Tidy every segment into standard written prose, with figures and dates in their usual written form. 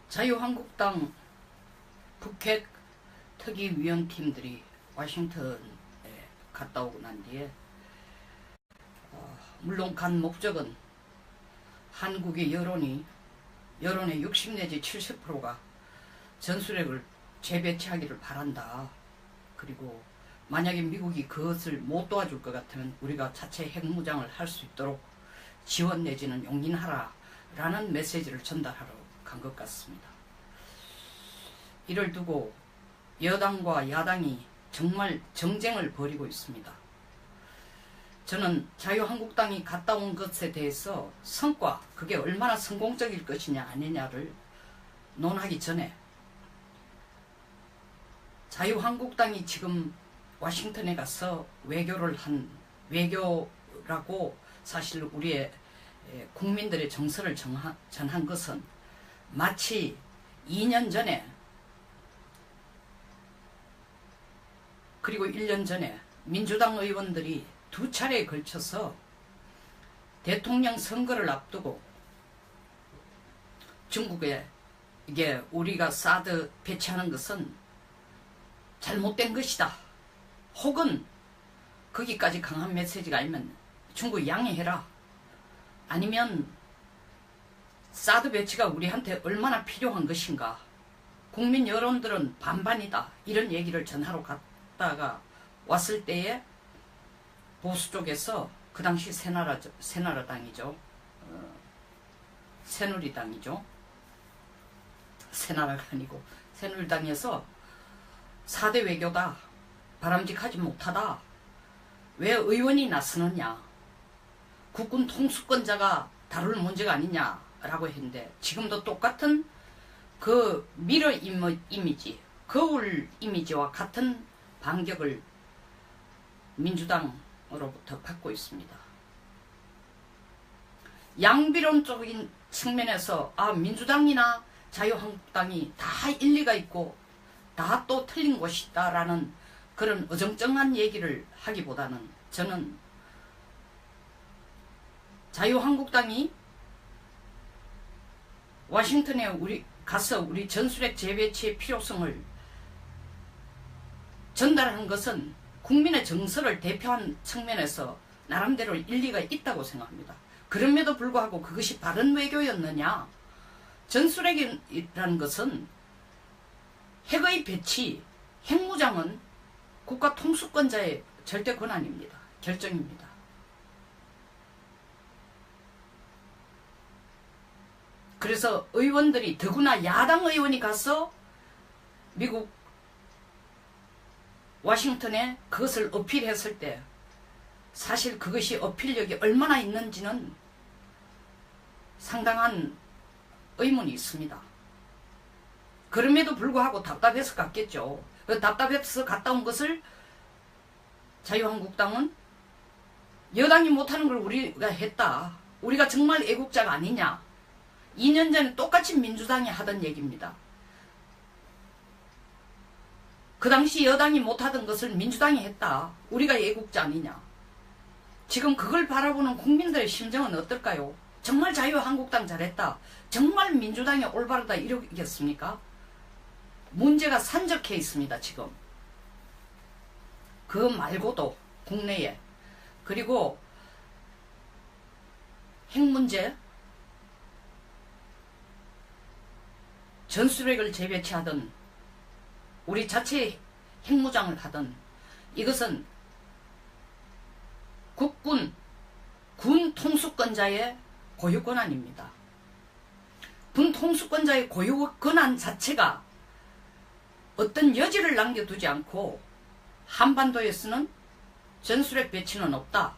자유한국당 북핵 특위위원팀들이 워싱턴에 갔다 오고 난 뒤에 물론 간 목적은 한국의 여론의 60 내지 70%가 전술핵을 재배치하기를 바란다. 그리고 만약에 미국이 그것을 못 도와줄 것 같으면 우리가 자체 핵무장을 할 수 있도록 지원 내지는 용인하라 라는 메시지를 전달하러 간 것 같습니다. 이를 두고 여당과 야당이 정말 정쟁을 벌이고 있습니다. 저는 자유한국당이 갔다 온 것에 대해서 성과, 그게 얼마나 성공적일 것이냐 아니냐를 논하기 전에 자유한국당이 지금 워싱턴에 가서 외교를 한 외교라고 사실 우리의 국민들의 정서를 전한 것은 마치 2년 전에 그리고 1년 전에 민주당 의원들이 두 차례에 걸쳐서 대통령 선거를 앞두고 중국에 이게 우리가 사드 배치하는 것은 잘못된 것이다. 혹은 거기까지 강한 메시지가 아니면 중국 양해해라. 아니면 사드 배치가 우리한테 얼마나 필요한 것인가. 국민 여론들은 반반이다. 이런 얘기를 전하러 갔다가 왔을 때에 보수 쪽에서 그 당시 새나라당이죠. 새누리당이죠. 새나라가 아니고 새누리당에서 4대 외교다. 바람직하지 못하다. 왜 의원이 나서느냐. 국군 통수권자가 다룰 문제가 아니냐라고 했는데 지금도 똑같은 그 미러 이미지, 거울 이미지와 같은 반격을 민주당으로부터 받고 있습니다. 양비론적인 측면에서 민주당이나 자유한국당이 다 일리가 있고 다 또 틀린 것이다라는 그런 어정쩡한 얘기를 하기보다는 저는 자유한국당이 워싱턴에 가서 우리 전술핵 재배치의 필요성을 전달한 것은 국민의 정서를 대표한 측면에서 나름대로 일리가 있다고 생각합니다. 그럼에도 불구하고 그것이 바른 외교였느냐. 전술핵이라는 것은 핵의 배치, 핵무장은 국가 통수권자의 절대 권한입니다. 결정입니다. 그래서 의원들이 더구나 야당 의원이 가서 미국 워싱턴에 그것을 어필했을 때 사실 그것이 어필력이 얼마나 있는지는 상당한 의문이 있습니다. 그럼에도 불구하고 답답해서 갔겠죠. 답답해서 갔다 온 것을 자유한국당은 여당이 못하는 걸 우리가 했다. 우리가 정말 애국자가 아니냐. 2년 전에 똑같이 민주당이 하던 얘기입니다. 그 당시 여당이 못하던 것을 민주당이 했다. 우리가 애국자 아니냐. 지금 그걸 바라보는 국민들의 심정은 어떨까요? 정말 자유한국당 잘했다. 정말 민주당이 올바르다 이러겠습니까? 문제가 산적해 있습니다. 지금. 그 말고도 국내에 그리고 핵 문제 전술핵을 재배치하던 우리 자체 핵무장을 하던 이것은 군 통수권자의 고유권한입니다. 군 통수권자의 고유권한 자체가 어떤 여지를 남겨두지 않고 한반도에서는 전술핵 배치는 없다.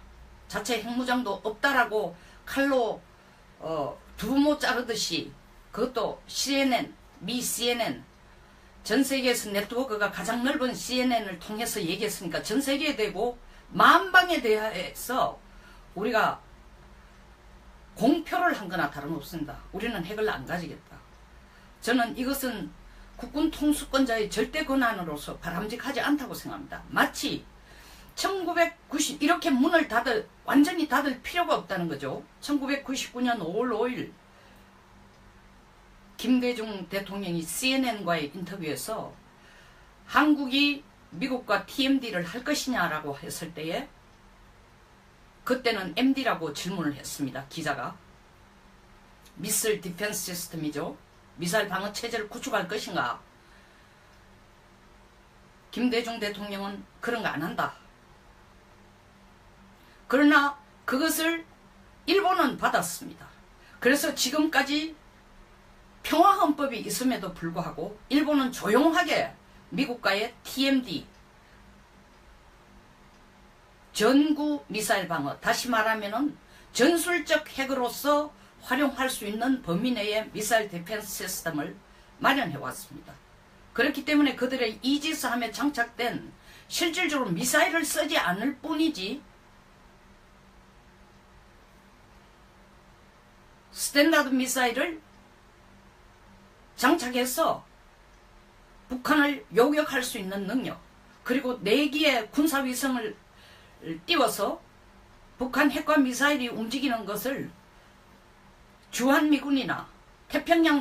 자체 핵무장도 없다라고 칼로 두루모 자르듯이 그것도 CNN, 미 CNN 전 세계에서 네트워크가 가장 넓은 CNN을 통해서 얘기했으니까 전 세계에 대고 만방에 대해서 우리가 공표를 한 거나 다름없습니다. 우리는 핵을 안 가지겠다. 저는 이것은 국군 통수권자의 절대 권한으로서 바람직하지 않다고 생각합니다. 마치 1990 이렇게 문을 완전히 닫을 필요가 없다는 거죠. 1999년 5월 5일 김대중 대통령이 CNN과의 인터뷰에서 한국이 미국과 TMD를 할 것이냐라고 했을 때에 그때는 MD라고 질문을 했습니다. 기자가. 미사일 디펜스 시스템이죠. 미사일 방어 체제를 구축할 것인가. 김대중 대통령은 그런 거 안 한다. 그러나 그것을 일본은 받았습니다. 그래서 지금까지 평화헌법이 있음에도 불구하고 일본은 조용하게 미국과의 TMD 전구 미사일 방어, 다시 말하면은 전술적 핵으로서 활용할 수 있는 범위 내의 미사일 디펜스 시스템을 마련해 왔습니다. 그렇기 때문에 그들의 이지스함에 장착된 실질적으로 미사일을 쓰지 않을 뿐이지 스탠다드 미사일을 장착해서 북한을 요격할 수 있는 능력, 그리고 4기의 군사위성을 띄워서 북한 핵과 미사일이 움직이는 것을 주한미군이나 태평양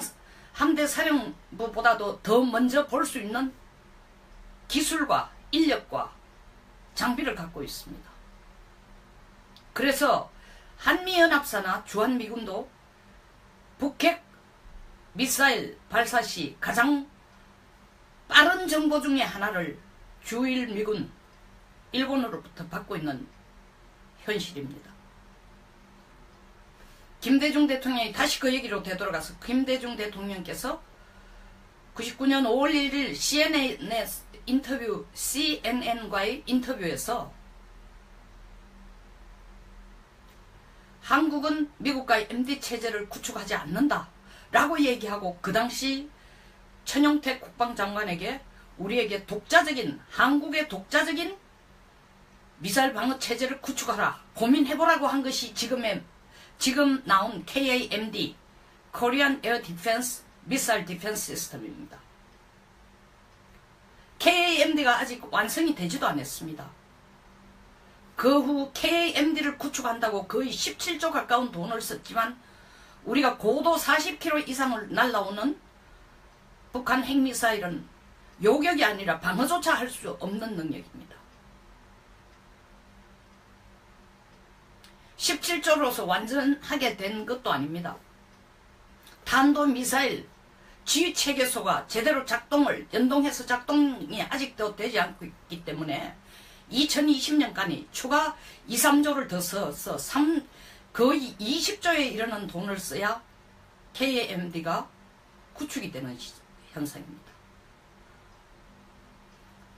함대사령부보다도 더 먼저 볼 수 있는 기술과 인력과 장비를 갖고 있습니다. 그래서 한미연합사나 주한미군도 북핵 미사일 발사 시 가장 빠른 정보 중에 하나를 주일미군 일본으로부터 받고 있는 현실입니다. 김대중 대통령이 다시 그 얘기로 되돌아가서 김대중 대통령께서 99년 5월 1일 CNN과의 인터뷰에서 한국은 미국과의 MD체제를 구축하지 않는다 라고 얘기하고 그 당시 천용택 국방장관에게 우리에게 독자적인 한국의 독자적인 미사일 방어 체제를 구축하라 고민해보라고 한 것이 지금 나온 KAMD Korean Air Defense Missile Defense System입니다. KAMD가 아직 완성이 되지도 않았습니다. 그 후 KAMD를 구축한다고 거의 17조 가까운 돈을 썼지만 우리가 고도 40km 이상을 날아오는 북한 핵미사일은 요격이 아니라 방어조차 할 수 없는 능력입니다. 17조로서 완전하게 된 것도 아닙니다. 탄도미사일 지휘체계소가 제대로 연동해서 작동이 아직도 되지 않고 있기 때문에 2020년까지 추가 2, 3조를 더 써서 거의 20조에 이르는 돈을 써야 KAMD가 구축이 되는 현상입니다.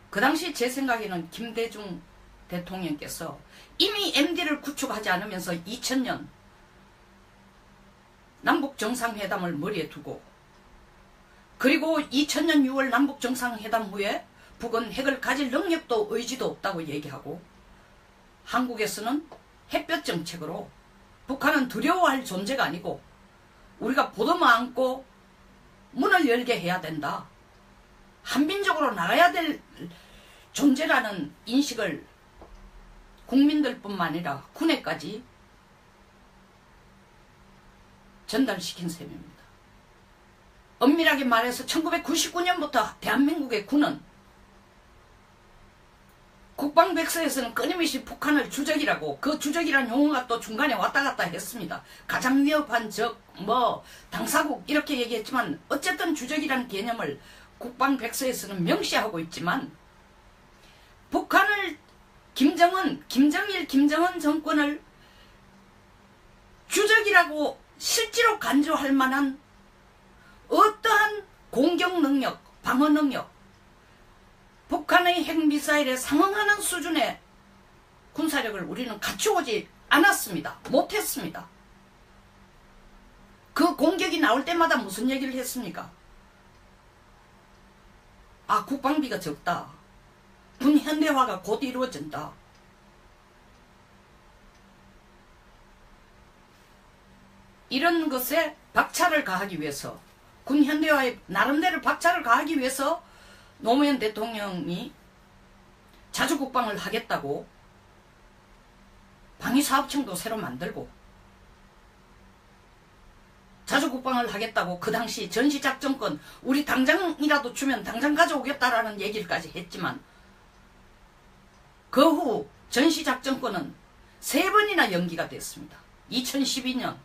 그 당시 제 생각에는 김대중 대통령께서 이미 MD를 구축하지 않으면서 2000년 남북정상회담을 머리에 두고 그리고 2000년 6월 남북정상회담 후에 북은 핵을 가질 능력도 의지도 없다고 얘기하고 한국에서는 햇볕 정책으로 북한은 두려워할 존재가 아니고 우리가 보듬어 안고 문을 열게 해야 된다. 한민족으로 나가야 될 존재라는 인식을 국민들뿐만 아니라 군에까지 전달시킨 셈입니다. 엄밀하게 말해서 1999년부터 대한민국의 군은 국방백서에서는 끊임없이 북한을 주적이라고 그 주적이란 용어가 또 중간에 왔다 갔다 했습니다. 가장 위협한 적, 당사국 이렇게 얘기했지만 어쨌든 주적이라는 개념을 국방백서에서는 명시하고 있지만 북한을 김정은 정권을 주적이라고 실제로 간주할 만한 어떠한 공격 능력, 방어 능력, 북한의 핵미사일에 상응하는 수준의 군사력을 우리는 갖추어지 않았습니다. 못했습니다. 그 공격이 나올 때마다 무슨 얘기를 했습니까? 아, 국방비가 적다. 군 현대화가 곧 이루어진다. 이런 것에 박차를 가하기 위해서 군 현대화에 나름대로 박차를 가하기 위해서 노무현 대통령이 자주국방을 하겠다고 방위사업청도 새로 만들고 자주국방을 하겠다고 그 당시 전시작전권 우리 당장이라도 주면 당장 가져오겠다라는 얘기까지 했지만 그 후 전시작전권은 3번이나 연기가 됐습니다. 2012년,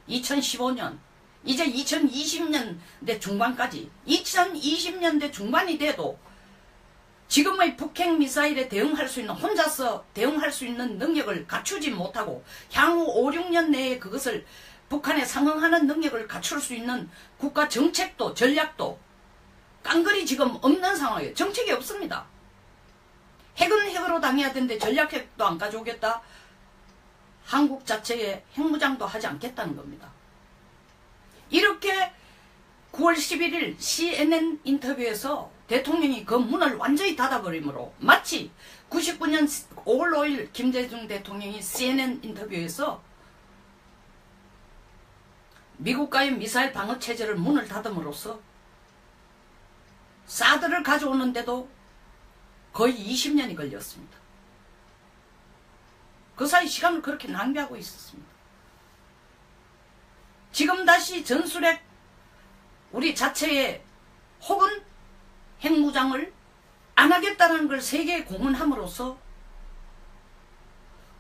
2015년, 이제 2020년대 중반까지 2020년대 중반이 돼도 지금의 북핵 미사일에 대응할 수 있는 혼자서 대응할 수 있는 능력을 갖추지 못하고 향후 5, 6년 내에 그것을 북한에 상응하는 능력을 갖출 수 있는 국가 정책도 전략도 깡그리 지금 없는 상황이에요. 정책이 없습니다. 핵은 핵으로 당해야 되는데 전략핵도 안 가져오겠다. 한국 자체에 핵무장도 하지 않겠다는 겁니다. 이렇게 9월 11일 CNN 인터뷰에서 대통령이 그 문을 완전히 닫아버리므로 마치 99년 5월 5일 김대중 대통령이 CNN 인터뷰에서 미국과의 미사일 방어 체제를 문을 닫음으로써 사드를 가져오는데도 거의 20년이 걸렸습니다. 그 사이 시간을 그렇게 낭비하고 있었습니다. 지금 다시 전술핵 우리 자체에 혹은 핵무장을 안 하겠다는 걸 세계에 공언함으로써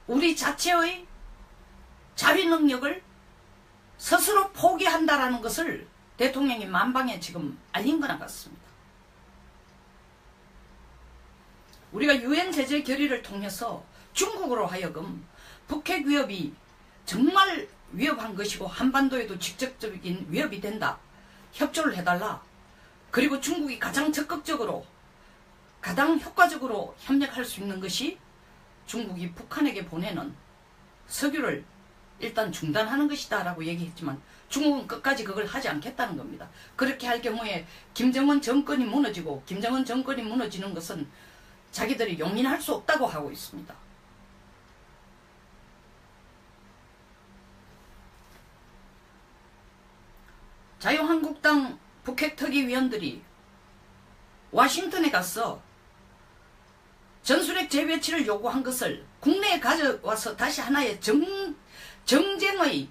우리 자체의 자위 능력을 스스로 포기한다라는 것을 대통령이 만방에 지금 알린 거나 같습니다. 우리가 유엔 제재 결의를 통해서 중국으로 하여금 북핵 위협이 정말 위협한 것이고 한반도에도 직접적인 위협이 된다. 협조를 해달라. 그리고 중국이 가장 적극적으로 가장 효과적으로 협력할 수 있는 것이 중국이 북한에게 보내는 석유를 일단 중단하는 것이다 라고 얘기했지만 중국은 끝까지 그걸 하지 않겠다는 겁니다. 그렇게 할 경우에 김정은 정권이 무너지고 김정은 정권이 무너지는 것은 자기들이 용인할 수 없다고 하고 있습니다. 자유한국당 북핵특위위원들이 워싱턴에 가서 전술핵 재배치를 요구한 것을 국내에 가져와서 다시 하나의 정쟁의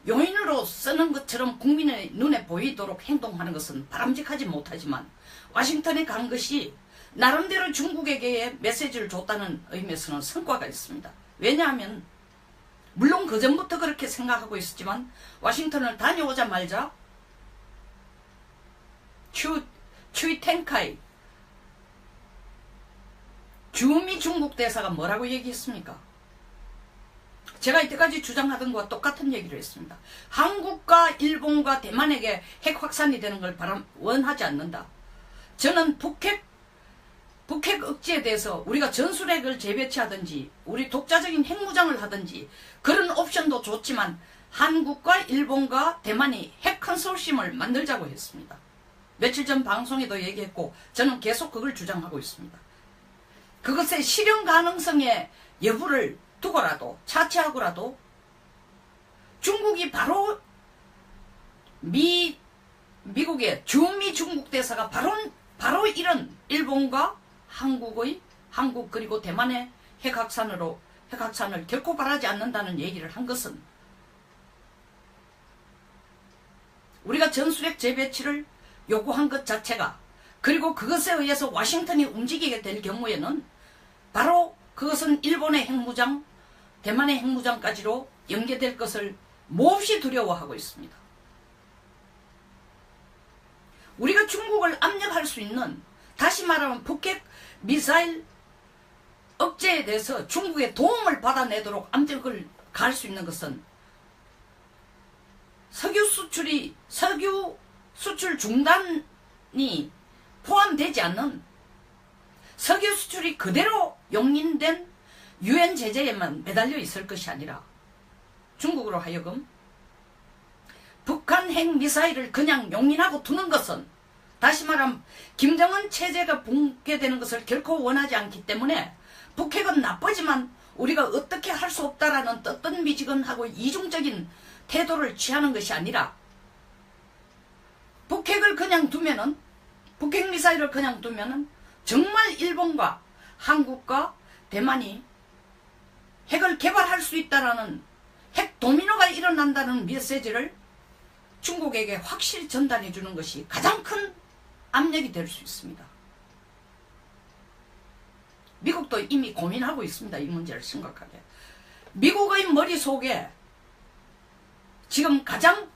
요인으로 쓰는 것처럼 국민의 눈에 보이도록 행동하는 것은 바람직하지 못하지만 워싱턴에 간 것이 나름대로 중국에게 메시지를 줬다는 의미에서는 성과가 있습니다. 왜냐하면 물론 그전부터 그렇게 생각하고 있었지만 워싱턴을 다녀오자마자 추이텐카이 주미 중국 대사가 뭐라고 얘기했습니까? 제가 이때까지 주장하던 것과 똑같은 얘기를 했습니다. 한국과 일본과 대만에게 핵 확산이 되는 걸 원하지 않는다. 저는 북핵 억지에 대해서 우리가 전술핵을 재배치하든지 우리 독자적인 핵무장을 하든지 그런 옵션도 좋지만 한국과 일본과 대만이 핵 컨소시엄을 만들자고 했습니다. 며칠 전 방송에도 얘기했고 저는 계속 그걸 주장하고 있습니다. 그것의 실현 가능성의 여부를 두고라도 차치하고라도 중국이 바로 미국의 주미 중국 대사가 바로 이런 일본과 한국 그리고 대만의 핵확산을 결코 바라지 않는다는 얘기를 한 것은 우리가 전술핵 재배치를 요구한 것 자체가 그리고 그것에 의해서 워싱턴이 움직이게 될 경우에는 바로 그것은 일본의 핵무장, 대만의 핵무장까지로 연계될 것을 몹시 두려워하고 있습니다. 우리가 중국을 압력할 수 있는 다시 말하면 북핵 미사일 억제에 대해서 중국의 도움을 받아내도록 압력을 가할 수 있는 것은 석유 수출 중단이 포함되지 않는 석유 수출이 그대로 용인된 유엔 제재에만 매달려 있을 것이 아니라 중국으로 하여금 북한 핵 미사일을 그냥 용인하고 두는 것은 다시 말하면 김정은 체제가 붕괴되는 것을 결코 원하지 않기 때문에 북핵은 나쁘지만 우리가 어떻게 할 수 없다라는 뜨뜻미지근하고 이중적인 태도를 취하는 것이 아니라 북핵을 그냥 두면은 북핵 미사일을 그냥 두면은 정말 일본과 한국과 대만이 핵을 개발할 수 있다라는 핵 도미노가 일어난다는 메시지를 중국에게 확실히 전달해 주는 것이 가장 큰 압력이 될 수 있습니다. 미국도 이미 고민하고 있습니다. 이 문제를 심각하게. 미국의 머릿속에 지금 가장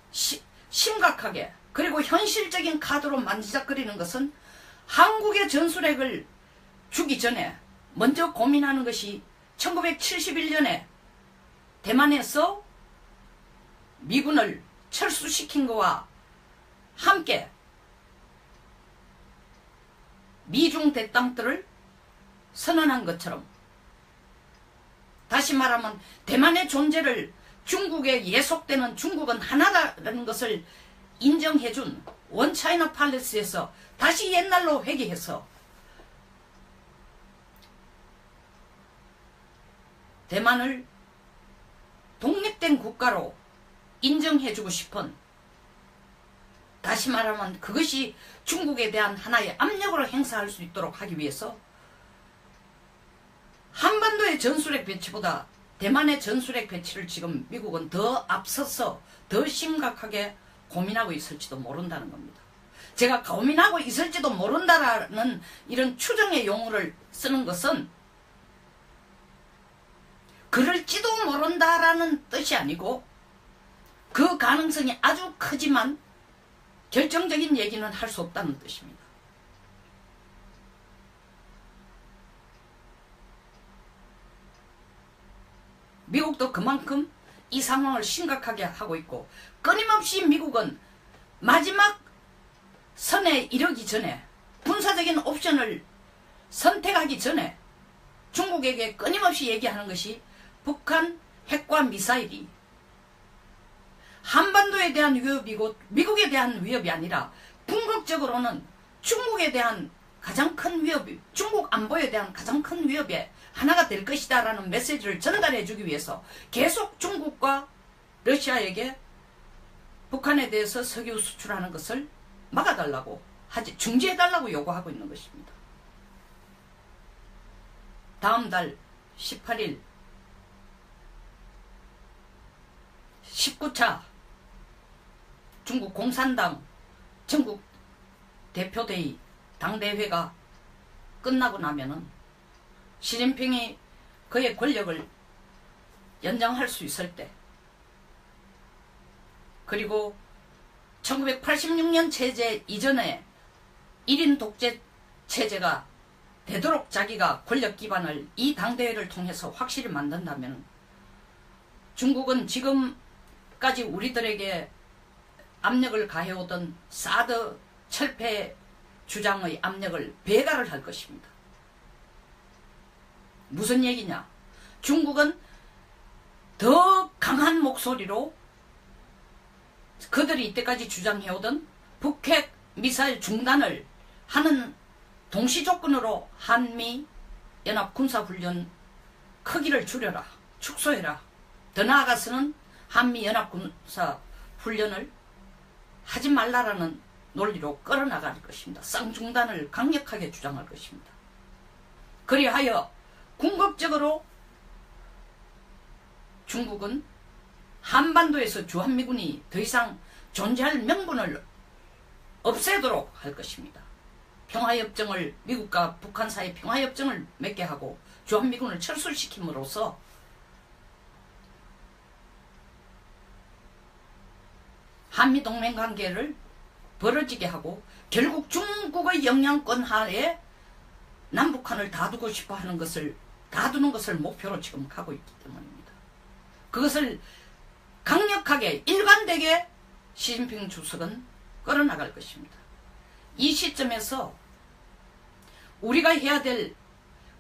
심각하게 그리고 현실적인 카드로 만지작거리는 것은 한국의 전술핵을 주기 전에 먼저 고민하는 것이 1971년에 대만에서 미군을 철수시킨 것과 함께 미중 대땅들을 선언한 것처럼, 다시 말하면 대만의 존재를 중국에 예속되는 중국은 하나다라는 것을 인정해준 원차이나 팔레스에서 다시 옛날로 회귀해서 대만을 독립된 국가로 인정해주고 싶은, 다시 말하면 그것이 중국에 대한 하나의 압력으로 행사할 수 있도록 하기 위해서 한반도의 전술핵 배치보다 대만의 전술핵 배치를 지금 미국은 더 앞서서 더 심각하게 고민하고 있을지도 모른다는 겁니다. 제가 고민하고 있을지도 모른다라는 이런 추정의 용어를 쓰는 것은 그럴지도 모른다라는 뜻이 아니고 그 가능성이 아주 크지만 결정적인 얘기는 할 수 없다는 뜻입니다. 미국도 그만큼 이 상황을 심각하게 하고 있고, 끊임없이 미국은 마지막 선에 이르기 전에, 군사적인 옵션을 선택하기 전에 중국에게 끊임없이 얘기하는 것이 북한 핵과 미사일이 한반도에 대한 위협이고 미국에 대한 위협이 아니라 궁극적으로는 중국에 대한 가장 큰 위협이, 중국 안보에 대한 가장 큰 위협의 하나가 될 것이다 라는 메시지를 전달해 주기 위해서 계속 중국과 러시아에게 북한에 대해서 석유 수출하는 것을 막아달라고 중지해달라고 요구하고 있는 것입니다. 다음 달 18일 19차 중국 공산당 전국 대표대회 당대회가 끝나고 나면은 시진핑이 그의 권력을 연장할 수 있을 때, 그리고 1986년 체제 이전에 1인 독재 체제가 되도록 자기가 권력 기반을 이 당대회를 통해서 확실히 만든다면 중국은 지금까지 우리들에게 압력을 가해오던 사드 철폐 주장의 압력을 배가를 할 것입니다. 무슨 얘기냐? 중국은 더 강한 목소리로 그들이 이때까지 주장해오던 북핵 미사일 중단을 하는 동시 조건으로 한미 연합 군사훈련 크기를 줄여라, 축소해라. 더 나아가서는 한미 연합 군사훈련을 하지 말라라는 논리로 끌어나갈 것입니다. 쌍중단을 강력하게 주장할 것입니다. 그리하여 궁극적으로 중국은 한반도에서 주한미군이 더 이상 존재할 명분을 없애도록 할 것입니다. 평화협정을, 미국과 북한 사이 평화협정을 맺게 하고 주한미군을 철수시킴으로써 한미동맹관계를 벌어지게 하고 결국 중국의 영향권 하에 남북한을 다두고 싶어 하는 것을, 다두는 것을 목표로 지금 가고 있기 때문입니다. 그것을 강력하게 일관되게 시진핑 주석은 끌어나갈 것입니다. 이 시점에서 우리가 해야 될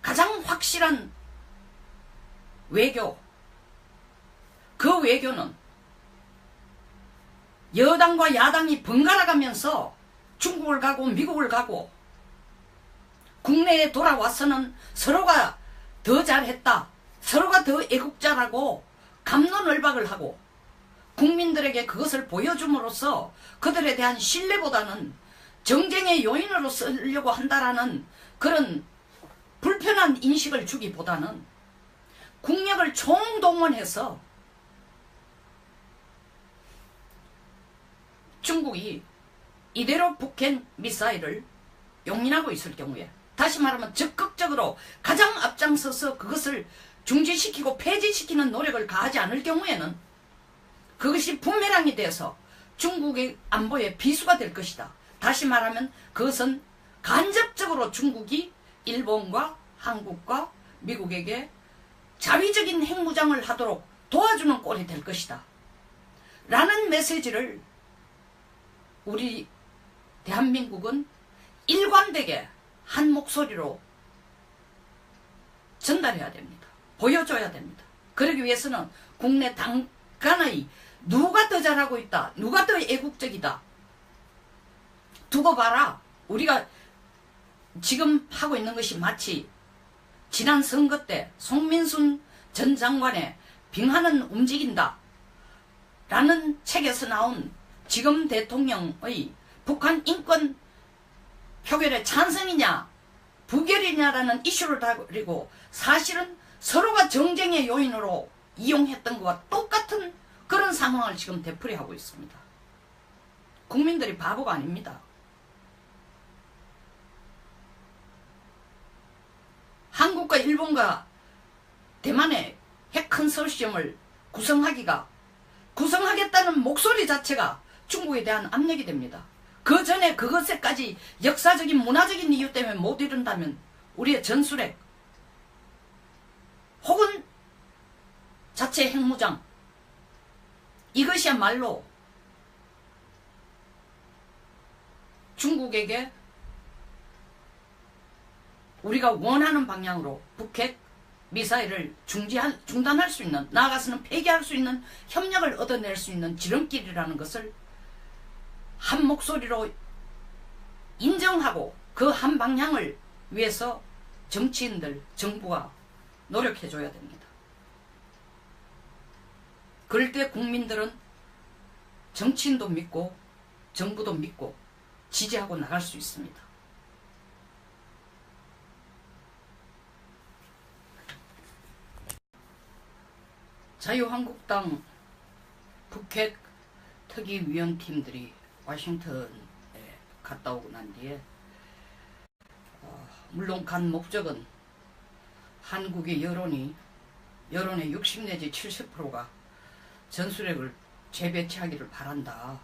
가장 확실한 외교, 그 외교는 여당과 야당이 번갈아 가면서 중국을 가고 미국을 가고 국내에 돌아와서는 서로가 더 잘했다, 서로가 더 애국자라고 갑론을박을 하고 국민들에게 그것을 보여줌으로써 그들에 대한 신뢰보다는 정쟁의 요인으로 쓰려고 한다라는 그런 불편한 인식을 주기보다는 국력을 총동원해서 중국이 이대로 북핵 미사일을 용인하고 있을 경우에, 다시 말하면 적극적으로 가장 앞장서서 그것을 중지시키고 폐지시키는 노력을 가하지 않을 경우에는 그것이 부메랑이 돼서 중국의 안보에 비수가 될 것이다. 다시 말하면 그것은 간접적으로 중국이 일본과 한국과 미국에게 자위적인 핵무장을 하도록 도와주는 꼴이 될 것이다. 라는 메시지를 우리 대한민국은 일관되게 한 목소리로 전달해야 됩니다. 보여줘야 됩니다. 그러기 위해서는 국내 당 간의 누가 더 잘하고 있다, 누가 더 애국적이다, 두고 봐라. 우리가 지금 하고 있는 것이 마치 지난 선거 때 송민순 전 장관의 빙하는 움직인다 라는 책에서 나온 지금 대통령의 북한 인권 표결에 찬성이냐 부결이냐라는 이슈를 다루고 사실은 서로가 정쟁의 요인으로 이용했던 것과 똑같은 그런 상황을 지금 되풀이하고 있습니다. 국민들이 바보가 아닙니다. 한국과 일본과 대만의 핵 컨소시엄을 구성하겠다는 목소리 자체가 중국에 대한 압력이 됩니다. 그 전에 그것에까지 역사적인 문화적인 이유 때문에 못 이룬다면 우리의 전술핵 혹은 자체 핵무장, 이것이야말로 중국에게 우리가 원하는 방향으로 북핵 미사일을 중단할 수 있는, 나아가서는 폐기할 수 있는 협력을 얻어낼 수 있는 지름길이라는 것을 한 목소리로 인정하고 그 한 방향을 위해서 정치인들, 정부가 노력해줘야 됩니다. 그럴 때 국민들은 정치인도 믿고 정부도 믿고 지지하고 나갈 수 있습니다. 자유한국당 북핵 특위위원팀들이 워싱턴에 갔다 오고 난 뒤에 물론 간 목적은 한국의 여론의 60 내지 70%가 전술핵을 재배치하기를 바란다.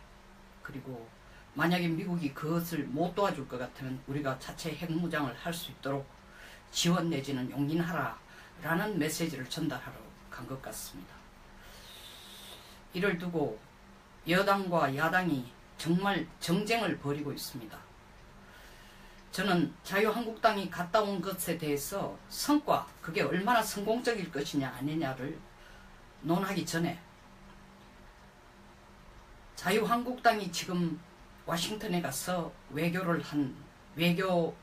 그리고 만약에 미국이 그것을 못 도와줄 것 같으면 우리가 자체 핵무장을 할 수 있도록 지원 내지는 용인하라 라는 메시지를 전달하러 간 것 같습니다. 이를 두고 여당과 야당이 정말 정쟁을 벌이고 있습니다. 저는 자유한국당이 갔다 온 것에 대해서 성과, 그게 얼마나 성공적일 것이냐 아니냐를 논하기 전에 자유한국당이 지금 워싱턴에 가서 외교라고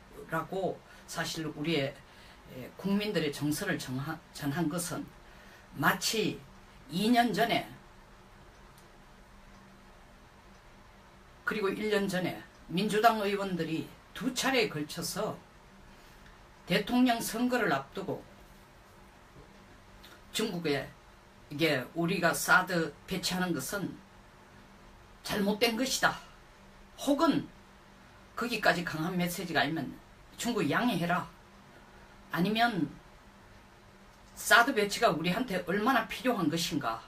사실 우리의 국민들의 정서를 전한 것은 마치 2년 전에 그리고 1년 전에 민주당 의원들이 2차례에 걸쳐서 대통령 선거를 앞두고 중국에 이게 우리가 사드 배치하는 것은 잘못된 것이다. 혹은 거기까지 강한 메시지가 아니면 중국 양해해라. 아니면 사드 배치가 우리한테 얼마나 필요한 것인가.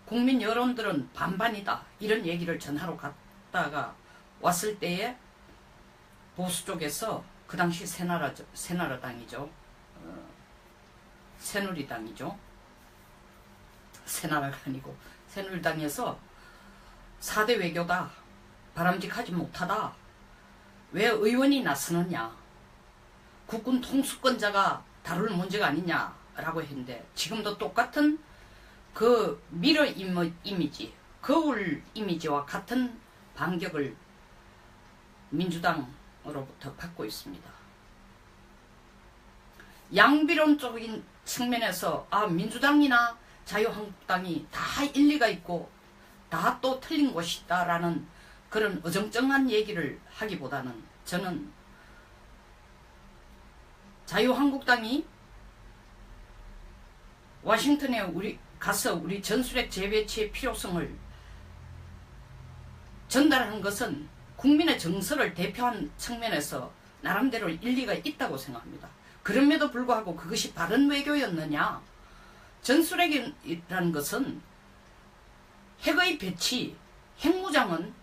국민 여론들은 반반이다. 이런 얘기를 전하러 갔다가 왔을 때에 보수 쪽에서 그 당시 새나라당이죠. 새누리당이죠. 새나라가 아니고 새누리당에서 4대 외교다. 바람직하지 못하다. 왜 의원이 나서느냐. 국군 통수권자가 다룰 문제가 아니냐라고 했는데 지금도 똑같은 그 미러 이미지, 거울 이미지와 같은 반격을 민주당으로부터 받고 있습니다. 양비론적인 측면에서 민주당이나 자유한국당이 다 일리가 있고 다 또 틀린 것이다라는 그런 어정쩡한 얘기를 하기보다는 저는 자유한국당이 워싱턴에 가서 우리 전술핵 재배치의 필요성을 전달하는 것은 국민의 정서를 대표한 측면에서 나름대로 일리가 있다고 생각합니다. 그럼에도 불구하고 그것이 바른 외교였느냐? 전술핵이라는 것은 핵의 배치, 핵무장은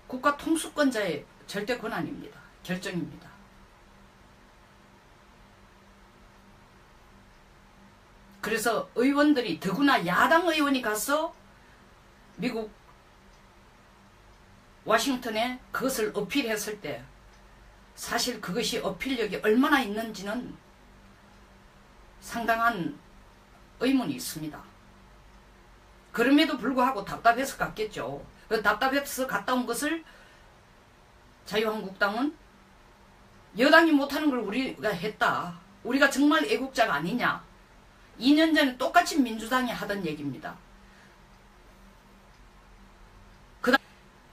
국가 통수권자의 절대 권한입니다. 결정입니다. 그래서 의원들이, 더구나 야당 의원이 가서 미국 워싱턴에 그것을 어필했을 때 사실 그것이 어필력이 얼마나 있는지는 상당한 의문이 있습니다. 그럼에도 불구하고 답답해서 갔겠죠. 그 답답해서 갔다 온 것을 자유한국당은 여당이 못하는 걸 우리가 했다. 우리가 정말 애국자가 아니냐. 2년 전에 똑같이 민주당이 하던 얘기입니다. 그다음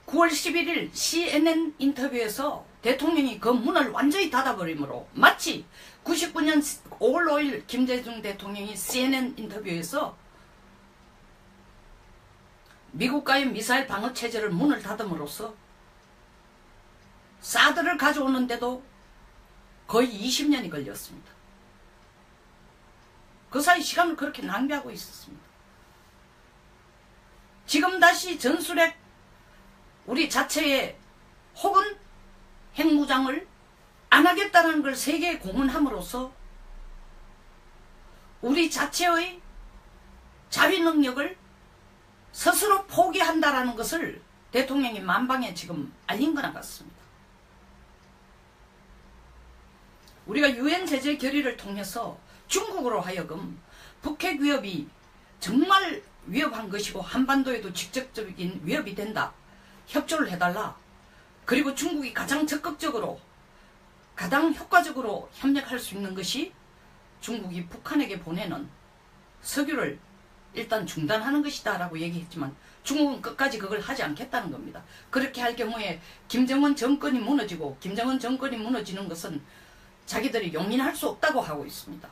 9월 11일 CNN 인터뷰에서 대통령이 그 문을 완전히 닫아버리므로 마치 99년 5월 5일 김대중 대통령이 CNN 인터뷰에서 미국과의 미사일 방어 체제를 문을 닫음으로써 사드를 가져오는데도 거의 20년이 걸렸습니다. 그 사이 시간을 그렇게 낭비하고 있었습니다. 지금 다시 전술핵 우리 자체의 혹은 핵무장을 안 하겠다는 걸 세계에 공언함으로써 우리 자체의 자위 능력을 스스로 포기한다라는 것을 대통령이 만방에 지금 알린 거나 같습니다. 우리가 유엔 제재 결의를 통해서 중국으로 하여금 북핵 위협이 정말 위협한 것이고 한반도에도 직접적인 위협이 된다. 협조를 해달라. 그리고 중국이 가장 적극적으로 가장 효과적으로 협력할 수 있는 것이 중국이 북한에게 보내는 석유를 일단 중단하는 것이다 라고 얘기했지만 중국은 끝까지 그걸 하지 않겠다는 겁니다. 그렇게 할 경우에 김정은 정권이 무너지고 김정은 정권이 무너지는 것은 자기들이 용인할 수 없다고 하고 있습니다.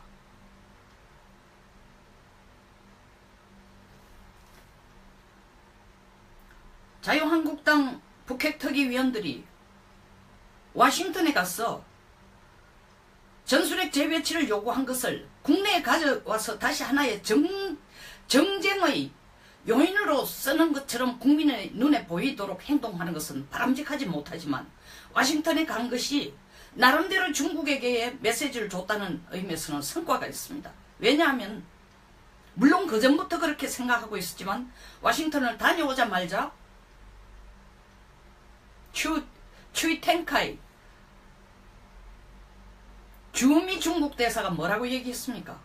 자유한국당 북핵특위위원들이 워싱턴에 가서 전술핵 재배치를 요구한 것을 국내에 가져와서 다시 하나의 정쟁의 요인으로 쓰는 것처럼 국민의 눈에 보이도록 행동하는 것은 바람직하지 못하지만 워싱턴에 간 것이 나름대로 중국에게 메시지를 줬다는 의미에서는 성과가 있습니다. 왜냐하면 물론 그전부터 그렇게 생각하고 있었지만 워싱턴을 다녀오자마자 추이텐카이 주미 중국 대사가 뭐라고 얘기했습니까?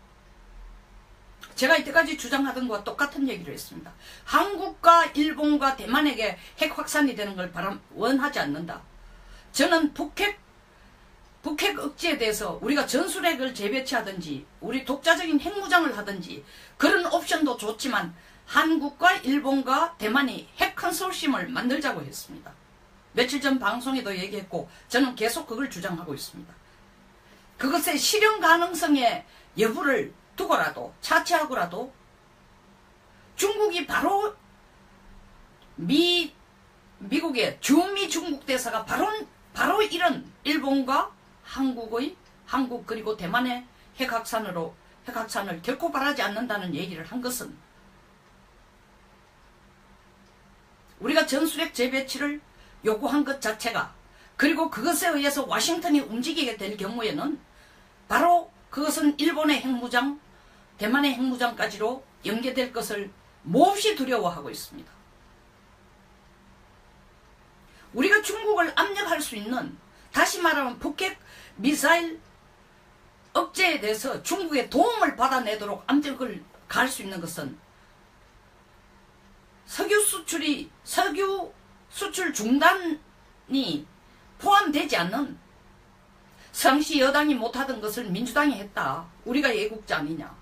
제가 이때까지 주장하던 것과 똑같은 얘기를 했습니다. 한국과 일본과 대만에게 핵 확산이 되는 걸 원하지 않는다. 저는 북핵 억지에 대해서 우리가 전술핵을 재배치하든지 우리 독자적인 핵무장을 하든지 그런 옵션도 좋지만 한국과 일본과 대만이 핵 컨소시엄을 만들자고 했습니다. 며칠 전 방송에도 얘기했고 저는 계속 그걸 주장하고 있습니다. 그것의 실현 가능성의 여부를 두고라도 차치하고라도 중국이 바로 미국의 주미 중국 대사가 바로 이런 일본과 한국 그리고 대만의 핵확산을 결코 바라지 않는다는 얘기를 한 것은 우리가 전술핵 재배치를 요구한 것 자체가 그리고 그것에 의해서 워싱턴이 움직이게 될 경우에는 바로 그것은 일본의 핵무장, 대만의 핵무장까지로 연계될 것을 몹시 두려워하고 있습니다. 우리가 중국을 압력할 수 있는 다시 말하면 북핵 미사일 억제에 대해서 중국의 도움을 받아내도록 압력을 가할 수 있는 것은 석유 수출 중단이 포함되지 않는 당시 여당이 못하던 것을 민주당이 했다. 우리가 애국자 아니냐.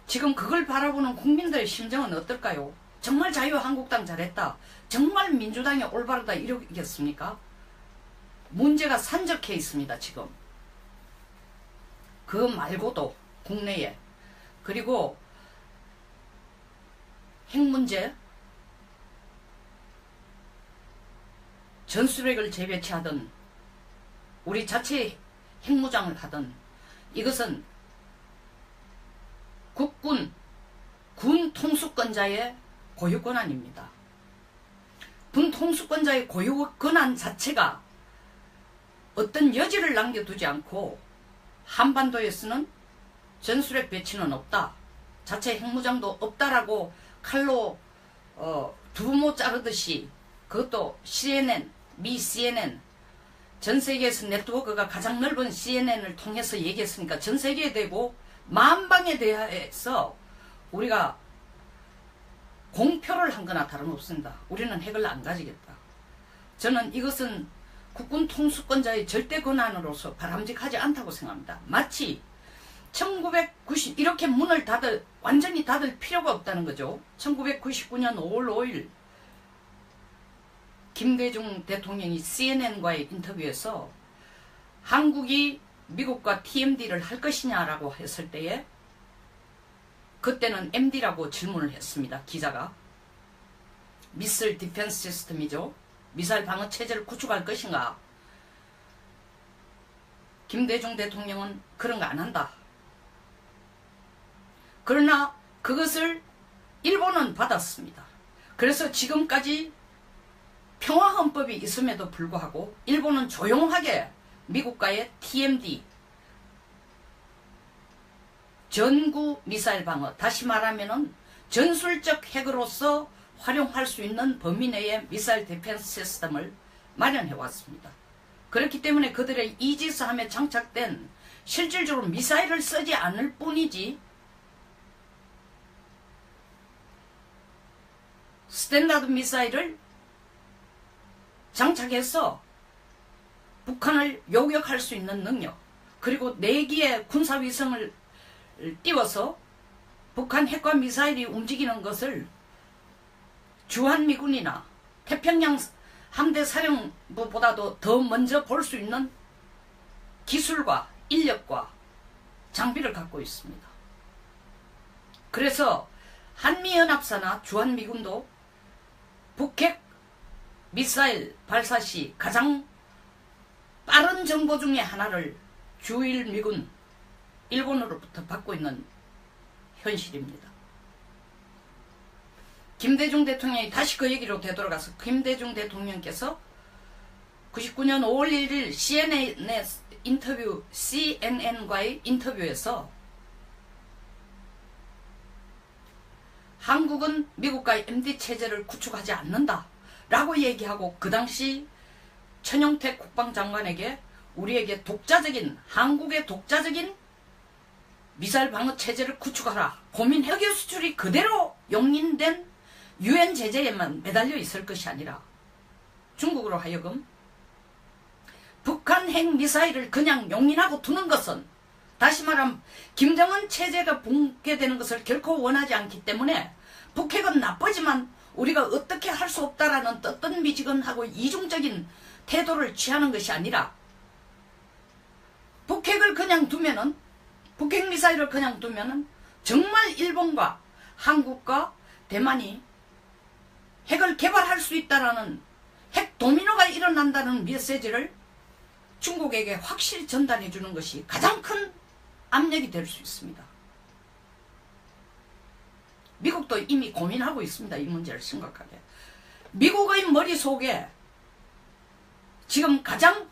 지금 그걸 바라보는 국민들의 심정은 어떨까요? 정말 자유한국당 잘했다. 정말 민주당이 올바르다 이러겠습니까? 문제가 산적해 있습니다. 지금. 그 말고도 국내에 그리고 핵 문제 전술핵을 재배치하든 우리 자체 핵무장을 하든 이것은 국군, 군 통수권자의 고유 권한입니다. 군 통수권자의 고유 권한 자체가 어떤 여지를 남겨두지 않고 한반도에서는 전술핵 배치는 없다, 자체 핵무장도 없다라고 칼로 두부모 자르듯이, 그것도 CNN, 미 CNN, 전 세계에서 네트워크가 가장 넓은 CNN을 통해서 얘기했으니까 전 세계에 대고 만방에 대해서 우리가 공표를 한 거나 다름없습니다. 우리는 핵을 안 가지겠다. 저는 이것은 국군 통수권자의 절대 권한으로서 바람직하지 않다고 생각합니다. 마치 1990 이렇게 문을 완전히 닫을 필요가 없다는 거죠. 1999년 5월 5일 김대중 대통령이 CNN과의 인터뷰에서 한국이 미국과 TMD를 할 것이냐라고 했을 때에 그때는 MD라고 질문을 했습니다. 기자가. 미사일 디펜스 시스템이죠. 미사일 방어 체제를 구축할 것인가. 김대중 대통령은 그런 거 안 한다. 그러나 그것을 일본은 받았습니다. 그래서 지금까지 평화헌법이 있음에도 불구하고 일본은 조용하게 미국과의 TMD, 전구 미사일 방어, 다시 말하면은 전술적 핵으로서 활용할 수 있는 범위 내의 미사일 디펜스 시스템을 마련해 왔습니다. 그렇기 때문에 그들의 이지스함에 장착된 실질적으로 미사일을 쓰지 않을 뿐이지 스탠다드 미사일을 장착해서 북한을 요격할 수 있는 능력, 그리고 4기의 군사위성을 띄워서 북한 핵과 미사일이 움직이는 것을 주한미군이나 태평양 함대 사령부보다도 더 먼저 볼 수 있는 기술과 인력과 장비를 갖고 있습니다. 그래서 한미연합사나 주한미군도 북핵 미사일 발사 시 가장 빠른 정보 중에 하나를 주일미군 일본으로부터 받고 있는 현실입니다. 김대중 대통령이 다시 그 얘기로 되돌아가서 김대중 대통령께서 99년 5월 1일 CNN과의 인터뷰에서 한국은 미국과의 MD체제를 구축하지 않는다 라고 얘기하고 그 당시 천용택 국방장관에게 우리에게 한국의 독자적인 미사일 방어 체제를 구축하라. 고민 핵유 수출이 그대로 용인된 유엔 제재에만 매달려 있을 것이 아니라 중국으로 하여금 북한 핵 미사일을 그냥 용인하고 두는 것은, 다시 말하면 김정은 체제가 붕괴되는 것을 결코 원하지 않기 때문에 북핵은 나쁘지만 우리가 어떻게 할 수 없다라는 떳떳미지근하고 이중적인 태도를 취하는 것이 아니라 북핵을 그냥 두면은, 북핵 미사일을 그냥 두면은 정말 일본과 한국과 대만이 핵을 개발할 수 있다라는 핵 도미노가 일어난다는 메시지를 중국에게 확실히 전달해 주는 것이 가장 큰 압력이 될 수 있습니다. 미국도 이미 고민하고 있습니다. 이 문제를 심각하게. 미국의 머릿속에 지금 가장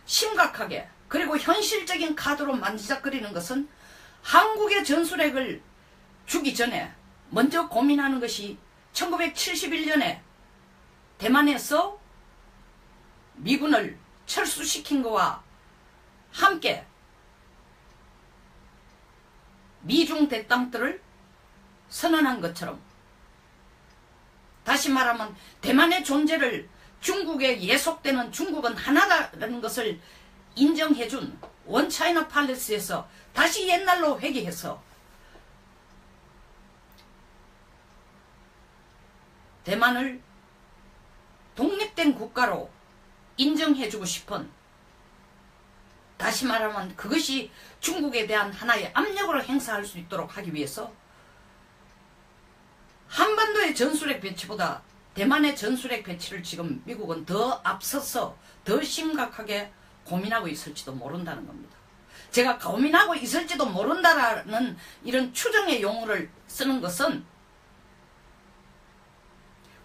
심각하게 그리고 현실적인 카드로 만지작거리는 것은 한국의 전술핵을 주기 전에 먼저 고민하는 것이 1971년에 대만에서 미군을 철수시킨 것과 함께 미중 대땅들을 선언한 것처럼, 다시 말하면 대만의 존재를 중국에 예속되는 중국은 하나다라는 것을 인정해준 원차이나 팔레스에서 다시 옛날로 회귀해서 대만을 독립된 국가로 인정해주고 싶은, 다시 말하면 그것이 중국에 대한 하나의 압력으로 행사할 수 있도록 하기 위해서 한반도의 전술핵 배치보다 대만의 전술핵 배치를 지금 미국은 더 앞서서 더 심각하게 고민하고 있을지도 모른다는 겁니다. 제가 고민하고 있을지도 모른다라는 이런 추정의 용어를 쓰는 것은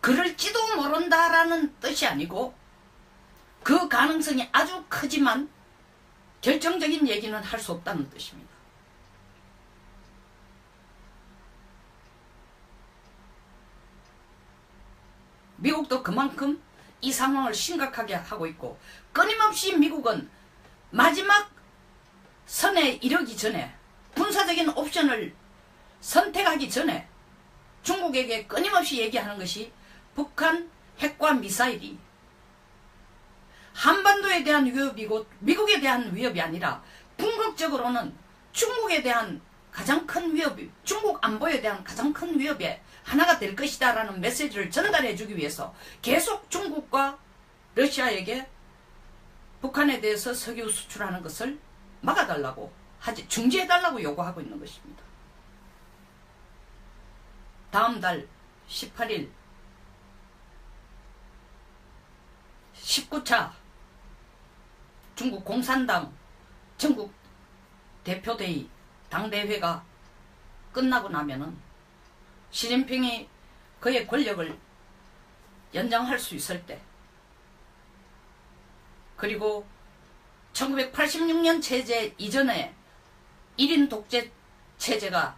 그럴지도 모른다라는 뜻이 아니고 그 가능성이 아주 크지만 결정적인 얘기는 할 수 없다는 뜻입니다. 미국도 그만큼 이 상황을 심각하게 하고 있고 끊임없이 미국은 마지막 선에 이르기 전에 군사적인 옵션을 선택하기 전에 중국에게 끊임없이 얘기하는 것이 북한 핵과 미사일이 한반도에 대한 위협이고 미국에 대한 위협이 아니라 궁극적으로는 중국에 대한 가장 큰 위협이 중국 안보에 대한 가장 큰 위협의 하나가 될 것이다 라는 메시지를 전달해 주기 위해서 계속 중국과 러시아에게 북한에 대해서 석유 수출하는 것을 막아달라고 중지해달라고 요구하고 있는 것입니다. 다음 달 18일 19차 중국 공산당 전국 대표대회 당대회가 끝나고 나면은 시진핑이 그의 권력을 연장할 수 있을 때 그리고 1986년 체제 이전에 1인 독재 체제가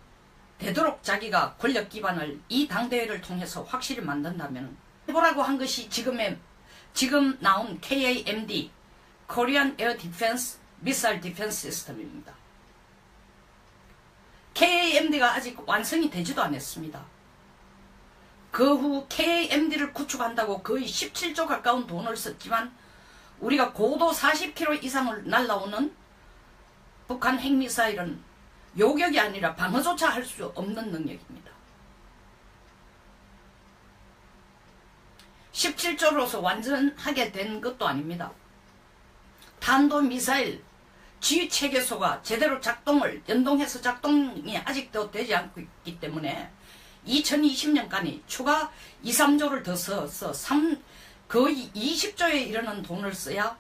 되도록 자기가 권력 기반을 이 당대회를 통해서 확실히 만든다면 해보라고 한 것이 지금 나온 KAMD Korean Air Defense Missile Defense System입니다. KAMD가 아직 완성이 되지도 않았습니다. 그 후 KAMD를 구축한다고 거의 17조 가까운 돈을 썼지만 우리가 고도 40km 이상을 날아오는 북한 핵미사일은 요격이 아니라 방어조차 할 수 없는 능력입니다. 17조로서 완전하게 된 것도 아닙니다. 탄도미사일 지휘체계소가 제대로 연동해서 작동이 아직도 되지 않고 있기 때문에 2020년까지 추가 2, 3조를 더 써서 거의 20조에 이르는 돈을 써야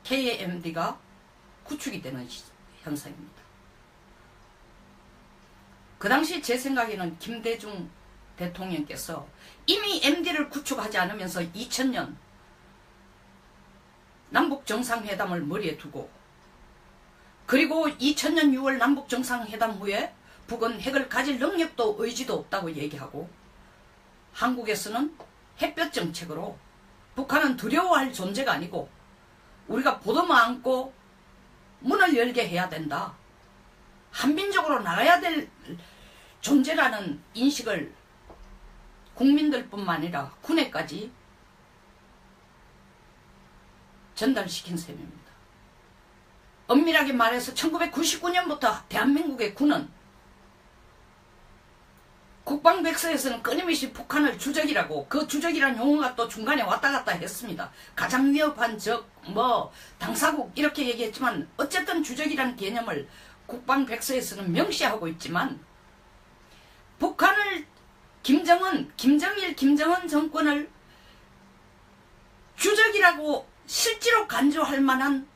KAMD가 구축이 되는 현상입니다. 그 당시 제 생각에는 김대중 대통령께서 이미 MD를 구축하지 않으면서 2000년 남북정상회담을 머리에 두고 그리고 2000년 6월 남북정상회담 후에 북은 핵을 가질 능력도 의지도 없다고 얘기하고 한국에서는 햇볕 정책으로 북한은 두려워할 존재가 아니고 우리가 보듬어 안고 문을 열게 해야 된다. 한민족으로 나가야 될 존재라는 인식을 국민들뿐만 아니라 군에까지 전달시킨 셈입니다. 엄밀하게 말해서 1999년부터 대한민국의 군은 국방백서에서는 끊임없이 북한을 주적이라고 그 주적이란 용어가 또 중간에 왔다 갔다 했습니다. 가장 위협한 적, 당사국 이렇게 얘기했지만 어쨌든 주적이라는 개념을 국방백서에서는 명시하고 있지만 북한을 김정은 정권을 주적이라고 실제로 간주할 만한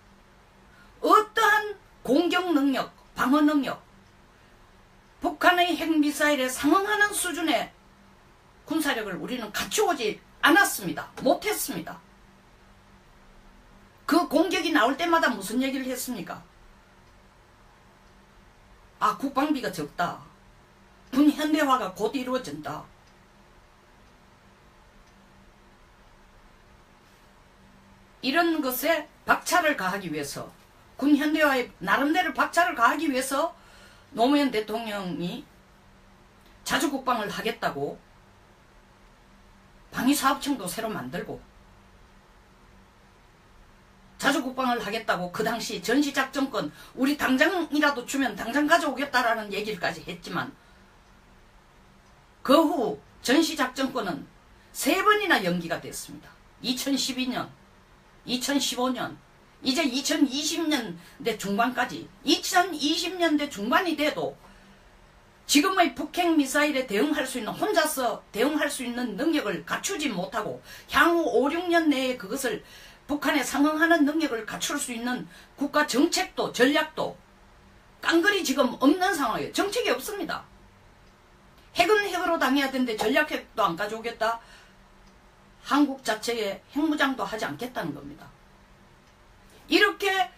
어떠한 공격 능력, 방어 능력, 북한의 핵미사일에 상응하는 수준의 군사력을 우리는 갖추어지 않았습니다. 못했습니다. 그 공격이 나올 때마다 무슨 얘기를 했습니까? 아, 국방비가 적다. 군 현대화가 곧 이루어진다. 이런 것에 박차를 가하기 위해서 군 현대화에 나름대로 박차를 가하기 위해서 노무현 대통령이 자주국방을 하겠다고 방위사업청도 새로 만들고 자주국방을 하겠다고 그 당시 전시작전권 우리 당장이라도 주면 당장 가져오겠다라는 얘기까지 했지만 그 후 전시작전권은 3번이나 연기가 됐습니다. 2012년, 2015년, 이제 2020년대 중반까지 2020년대 중반이 돼도 지금의 북핵 미사일에 대응할 수 있는, 혼자서 대응할 수 있는 능력을 갖추지 못하고 향후 5, 6년 내에 그것을 북한에 상응하는 능력을 갖출 수 있는 국가 정책도 전략도 깡그리 지금 없는 상황이에요. 정책이 없습니다. 핵은 핵으로 당해야 되는데 전략핵도 안 가져오겠다. 한국 자체에 핵무장도 하지 않겠다는 겁니다. 이렇게